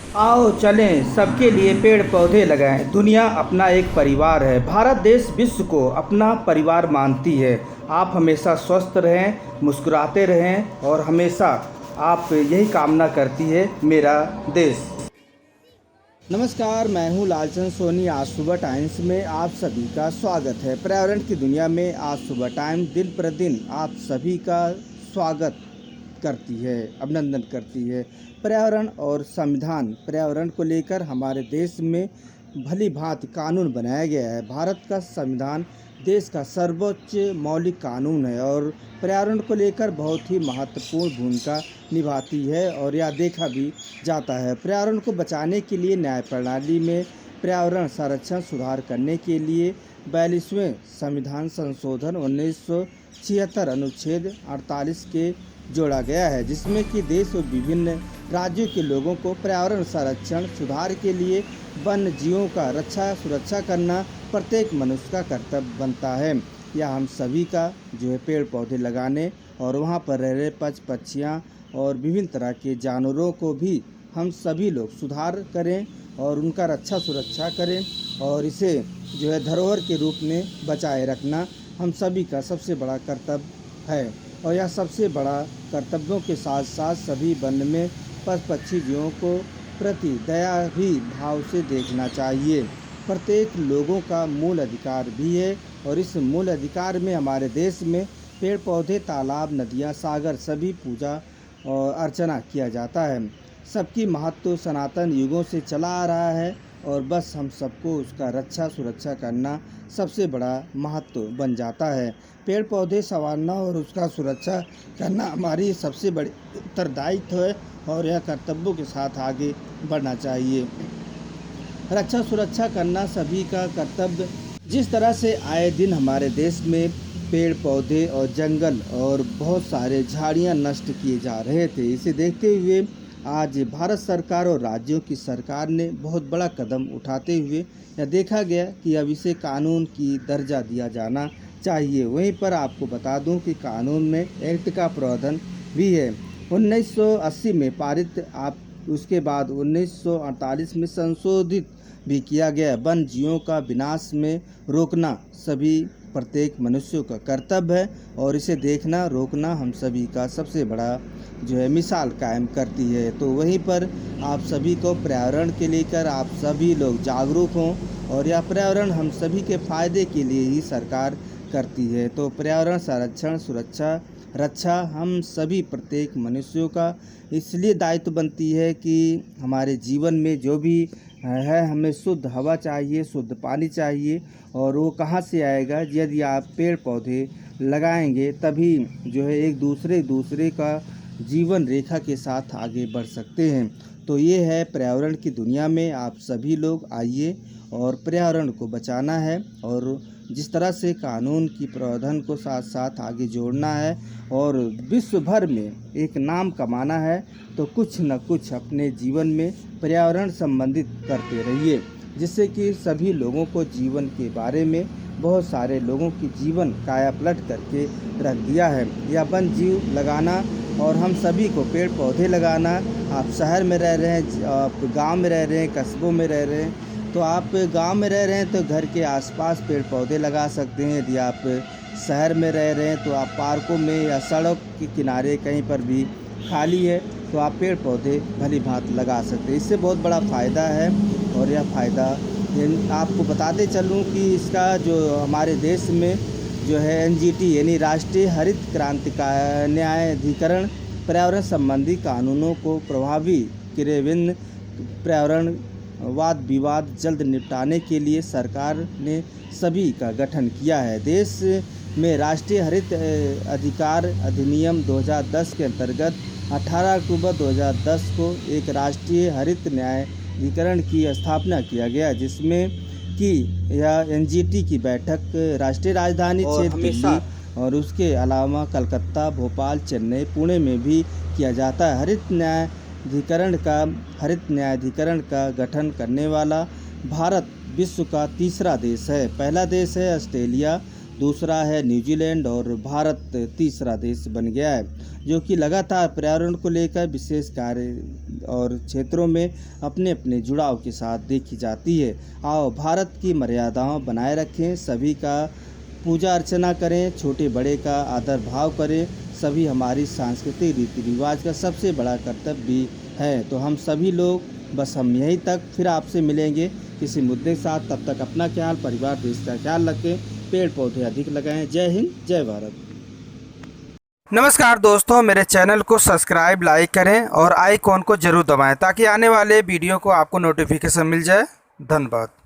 आओ चलें सबके लिए पेड़ पौधे लगाएं। दुनिया अपना एक परिवार है। भारत देश विश्व को अपना परिवार मानती है। आप हमेशा स्वस्थ रहें, मुस्कुराते रहें और हमेशा आप यही कामना करती है मेरा देश। नमस्कार, मैं हूँ लालचंद सोनी। आज सुबह टाइम्स में आप सभी का स्वागत है। पर्यावरण की दुनिया में आज सुबह टाइम्स दिन प्रतिदिन आप सभी का स्वागत करती है, अभिनंदन करती है। पर्यावरण और संविधान। पर्यावरण को लेकर हमारे देश में भली भांति कानून बनाया गया है। भारत का संविधान देश का सर्वोच्च मौलिक कानून है और पर्यावरण को लेकर बहुत ही महत्वपूर्ण भूमिका निभाती है और यह देखा भी जाता है। पर्यावरण को बचाने के लिए न्याय प्रणाली में पर्यावरण संरक्षण सुधार करने के लिए 42वें संविधान संशोधन 1976 अनुच्छेद 48 के जोड़ा गया है, जिसमें कि देश और विभिन्न राज्यों के लोगों को पर्यावरण संरक्षण सुधार के लिए वन्य जीवों का रक्षा सुरक्षा करना प्रत्येक मनुष्य का कर्तव्य बनता है। यह हम सभी का जो है पेड़ पौधे लगाने और वहाँ पर रह रहे पक्षियाँ और विभिन्न तरह के जानवरों को भी हम सभी लोग सुधार करें और उनका रक्षा सुरक्षा करें और इसे जो है धरोहर के रूप में बचाए रखना हम सभी का सबसे बड़ा कर्तव्य है। और यह सबसे बड़ा कर्तव्यों के साथ साथ सभी वन में पक्षी जीवों को प्रति दया भी भाव से देखना चाहिए। प्रत्येक लोगों का मूल अधिकार भी है और इस मूल अधिकार में हमारे देश में पेड़ पौधे तालाब नदियाँ सागर सभी पूजा और अर्चना किया जाता है। सबकी महत्व सनातन युगों से चला आ रहा है और बस हम सबको उसका रक्षा सुरक्षा करना सबसे बड़ा महत्व बन जाता है। पेड़ पौधे संवारना और उसका सुरक्षा करना हमारी सबसे बड़ी उत्तरदायित्व है और यह कर्तव्यों के साथ आगे बढ़ना चाहिए। रक्षा सुरक्षा करना सभी का कर्तव्य। जिस तरह से आए दिन हमारे देश में पेड़ पौधे और जंगल और बहुत सारे झाड़ियाँ नष्ट किए जा रहे थे, इसे देखते हुए आज भारत सरकार और राज्यों की सरकार ने बहुत बड़ा कदम उठाते हुए यह देखा गया कि अब इसे कानून की दर्जा दिया जाना चाहिए। वहीं पर आपको बता दूं कि कानून में एक्ट का प्रावधान भी है। 1980 में पारित उसके बाद 1948 में संशोधित भी किया गया। वन जीवों का विनाश में रोकना सभी प्रत्येक मनुष्यों का कर्तव्य है और इसे देखना रोकना हम सभी का सबसे बड़ा जो है मिसाल कायम करती है। तो वहीं पर आप सभी को पर्यावरण के लेकर आप सभी लोग जागरूक हों और यह पर्यावरण हम सभी के फायदे के लिए ही सरकार करती है। तो पर्यावरण संरक्षण सुरक्षा रक्षा हम सभी प्रत्येक मनुष्यों का इसलिए दायित्व बनती है कि हमारे जीवन में जो भी है हमें शुद्ध हवा चाहिए, शुद्ध पानी चाहिए और वो कहाँ से आएगा? यदि आप पेड़ पौधे लगाएंगे तभी जो है एक दूसरे का जीवन रेखा के साथ आगे बढ़ सकते हैं। तो ये है पर्यावरण की दुनिया में आप सभी लोग आइए और पर्यावरण को बचाना है और जिस तरह से कानून की प्रावधान को साथ साथ आगे जोड़ना है और विश्व भर में एक नाम कमाना है, तो कुछ न कुछ अपने जीवन में पर्यावरण संबंधित करते रहिए, जिससे कि सभी लोगों को जीवन के बारे में बहुत सारे लोगों की जीवन काया पलट करके रख दिया है। या वन जीव लगाना और हम सभी को पेड़ पौधे लगाना। आप शहर में रह रहे हैं, आप गांव में रह रहे हैं, कस्बों में रह रहे हैं, तो आप गांव में रह रहे हैं तो घर के आसपास पेड़ पौधे लगा सकते हैं। यदि आप शहर में रह रहे हैं तो आप पार्कों में या सड़क के किनारे कहीं पर भी खाली है तो आप पेड़ पौधे भली भांति लगा सकते हैं। इससे बहुत बड़ा फ़ायदा है और यह फ़ायदा आपको बताते चलूँ कि इसका जो हमारे देश में जो है NGT यानी राष्ट्रीय हरित क्रांति का न्यायाधिकरण पर्यावरण संबंधी कानूनों को प्रभावी क्रियान्वयन पर्यावरण वाद विवाद जल्द निपटाने के लिए सरकार ने सभी का गठन किया है। देश में राष्ट्रीय हरित अधिकार अधिनियम 2010 के अंतर्गत 18 अक्टूबर 2010 को एक राष्ट्रीय हरित न्यायाधिकरण की स्थापना किया गया, जिसमें कि यह NGT की बैठक राष्ट्रीय राजधानी क्षेत्र दिल्ली और उसके अलावा कलकत्ता, भोपाल, चेन्नई, पुणे में भी किया जाता है। हरित न्यायाधिकरण का गठन करने वाला भारत विश्व का तीसरा देश है। पहला देश है ऑस्ट्रेलिया दूसरा है न्यूजीलैंड और भारत तीसरा देश बन गया है, जो कि लगातार पर्यावरण को लेकर विशेष कार्य और क्षेत्रों में अपने अपने जुड़ाव के साथ देखी जाती है। आओ भारत की मर्यादाओं बनाए रखें, सभी का पूजा अर्चना करें, छोटे बड़े का आदर भाव करें। सभी हमारी सांस्कृतिक रीति रिवाज का सबसे बड़ा कर्तव्य भी है। तो हम सभी लोग बस हम यहीं तक, फिर आपसे मिलेंगे किसी मुद्दे के साथ। तब तक अपना ख्याल, परिवार, देश का ख्याल रखें, पेड़ पौधे अधिक लगाएं। जय हिंद, जय भारत। नमस्कार दोस्तों, मेरे चैनल को सब्सक्राइब, लाइक करें और आइकॉन को जरूर दबाएं ताकि आने वाले वीडियो को आपको नोटिफिकेशन मिल जाए। धन्यवाद।